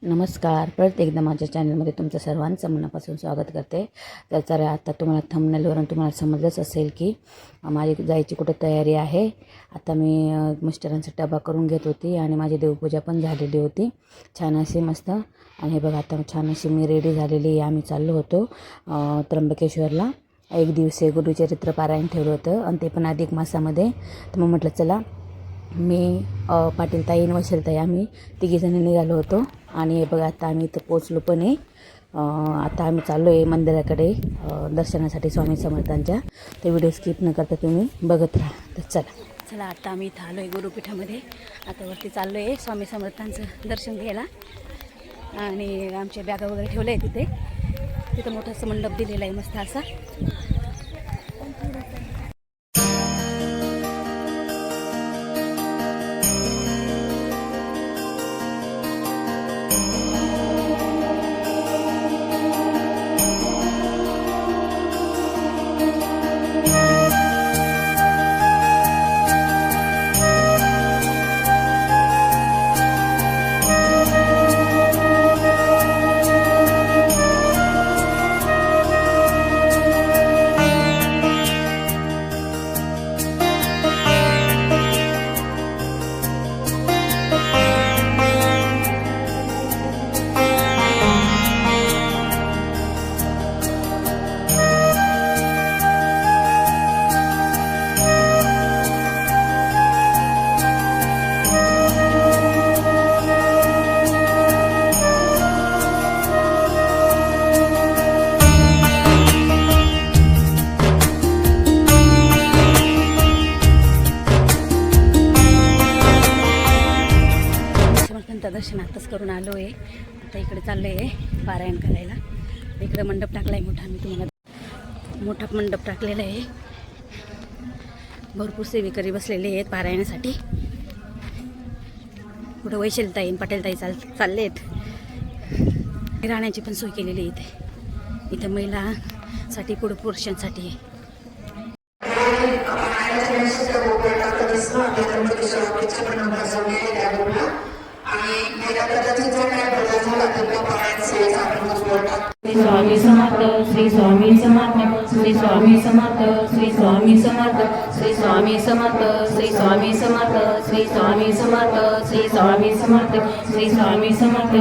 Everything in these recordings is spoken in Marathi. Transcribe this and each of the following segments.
नमस्कार. परत एकदा माझ्या चॅनलमध्ये तुमचं सर्वांचं मनापासून स्वागत करते. तर चला, आता तुम्हाला थंबनेलवरून तुम्हाला समजलंच असेल की माझी जायची कुठं तयारी आहे. आता मी मिस्टरांचा डबा करून घेत होती आणि माझी देवपूजा पण झालेली होती छान अशी मस्त. आणि हे बघा, आता छान अशी मी रेडी झालेली आहे. आम्ही चाललो होतो त्र्यंबकेश्वरला. एक दिवसीय गुरुचरित्र पारायण ठेवलं होतं आणि ते पण अधिक मासामध्ये. तर मग म्हटलं चला, मी पाटील ताई आणि वैशाली आम्ही तिघीजणी निघालो होतो. आणि हे बघा, आता आम्ही इथं पोचलो पण आहे. आता आम्ही चाललो आहे मंदिराकडे दर्शनासाठी स्वामी समर्थांच्या. ते व्हिडिओ स्किप न करता तुम्ही बघत राहा. तर चला आता आम्ही इथं आलो आहे गुरुपीठामध्ये. आता वरती चाललो आहे स्वामी समर्थांचं दर्शन घ्यायला. आणि आमच्या बॅगा वगैरे ठेवल्या आहे तिथं मोठं असं मंडप दिलेला आहे मस्त असा. दर्शन आताच करून आलो आहे. आता इकडे चाललो आहे पारायण करायला. इकडे मंडप टाकला आहे मोठा. मी तुम्हाला मोठा मंडप टाकलेला आहे. भरपूर सेवेकरी बसलेले आहेत पारायणासाठी. कुठं वैशाली ताई आणि पाटील ताई चालले आहेत. राहण्याची पण सोय केलेली आहे इथं महिलांसाठी, पुढे पुरुषांसाठी. स्वामी समर्थ, श्री स्वामी समर्थ, श्री स्वामी समर्थ, श्री स्वामी समर्थ, श्री स्वामी समर्थ, श्री स्वामी समर्थ, श्री स्वामी समर्थ, श्री स्वामी समर्थ, श्री स्वामी समर्थ.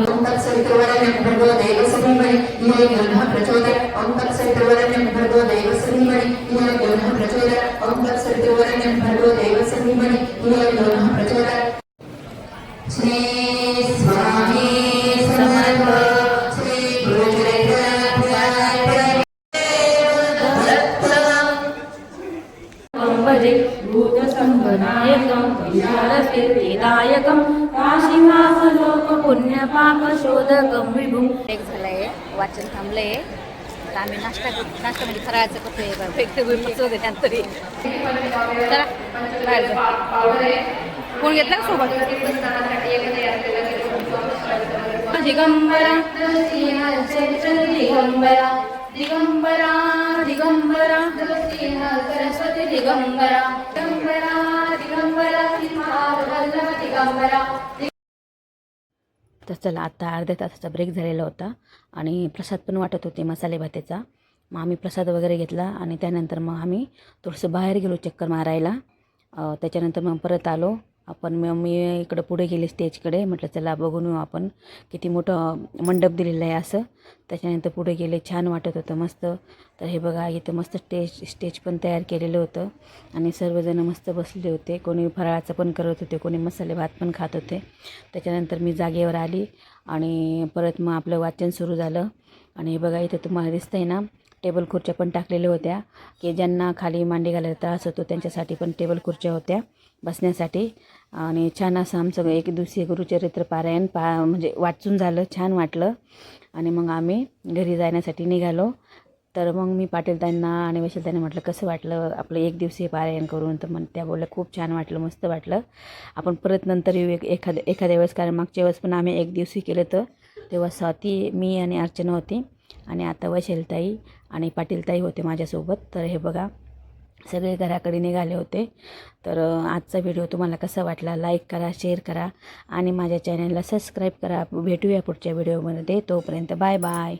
भूतसंभनायकं विशालकीर्तिदायकं काशीवासलोक पुण्यपापशोधकं विभुं. एक झालं आहे, वाचन थांबलं आहे. आता आम्ही नाश्ता म्हणजे फराळाचं करतो आहे. एक तरी चला बाहेर कोण घेतला सोबत. दिगंबरा दिगंबरा दिगंबरा दिगंबरा सरस्वती दिगंबरा दिगंबरा दिगंबरा दिगंबरा. तर चला, आता अर्ध्या तासाचा ब्रेक झालेला होता आणि प्रसाद पण वाटत होते मसाले भातेचा. मग आम्ही प्रसाद वगैरे घेतला आणि त्यानंतर मग आम्ही थोडंसं बाहेर गेलो चक्कर मारायला. त्याच्यानंतर मग परत आलो आपण. मी इकडं पुढे गेले स्टेजकडे. म्हटलं चला बघून येऊ आपण, किती मोठं मंडप दिलेलं आहे असं. त्याच्यानंतर पुढे गेले, छान वाटत होतं मस्त. तर हे बघा, इथं मस्त स्टेज पण तयार केलेलं होतं आणि सर्वजण मस्त बसले होते. कोणी फराळाचं पण करत होते, कोणी मसाले भात पण खात होते. त्याच्यानंतर मी जागेवर आली आणि परत मग आपलं वाचन सुरू झालं. आणि हे बघा, इथं तुम्हाला दिसतंय ना, टेबल खुर्च्या पण टाकलेल्या होत्या की ज्यांना खाली मांडी घालायला त्रास होतो त्यांच्यासाठी पण टेबल खुर्च्या होत्या बसण्यासाठी. आणि छान असं आमचं एक दिवसीय गुरुचरित्र पारायण म्हणजे वाचून झालं, छान वाटलं. आणि मग आम्ही घरी जाण्यासाठी निघालो. तर मग मी पाटील ताईंना आणि वैशाली ताईंना म्हटलं कसं वाटलं आपलं एक दिवसीय पारायण करून. तर त्या बोलल्या खूप छान वाटलं, मस्त वाटलं. आपण परत नंतर येऊ एखाद्या वेळेस, कारण मागच्या वेळेस पण आम्ही एक दिवशी केलं तर तेव्हा स्वाती, मी आणि अर्चना होती आणि आता वैशाली ताई आणि पाटील ताई होते माझ्यासोबत. तर हे बघा, सगळे घराकडे निघाले होते. तर आजचा व्हिडिओ तुम्हाला कसा वाटला लाईक करा, शेअर करा आणि माझ्या चॅनलला सबस्क्राईब करा. भेटूया पुढच्या व्हिडिओमध्ये. तोपर्यंत बाय बाय.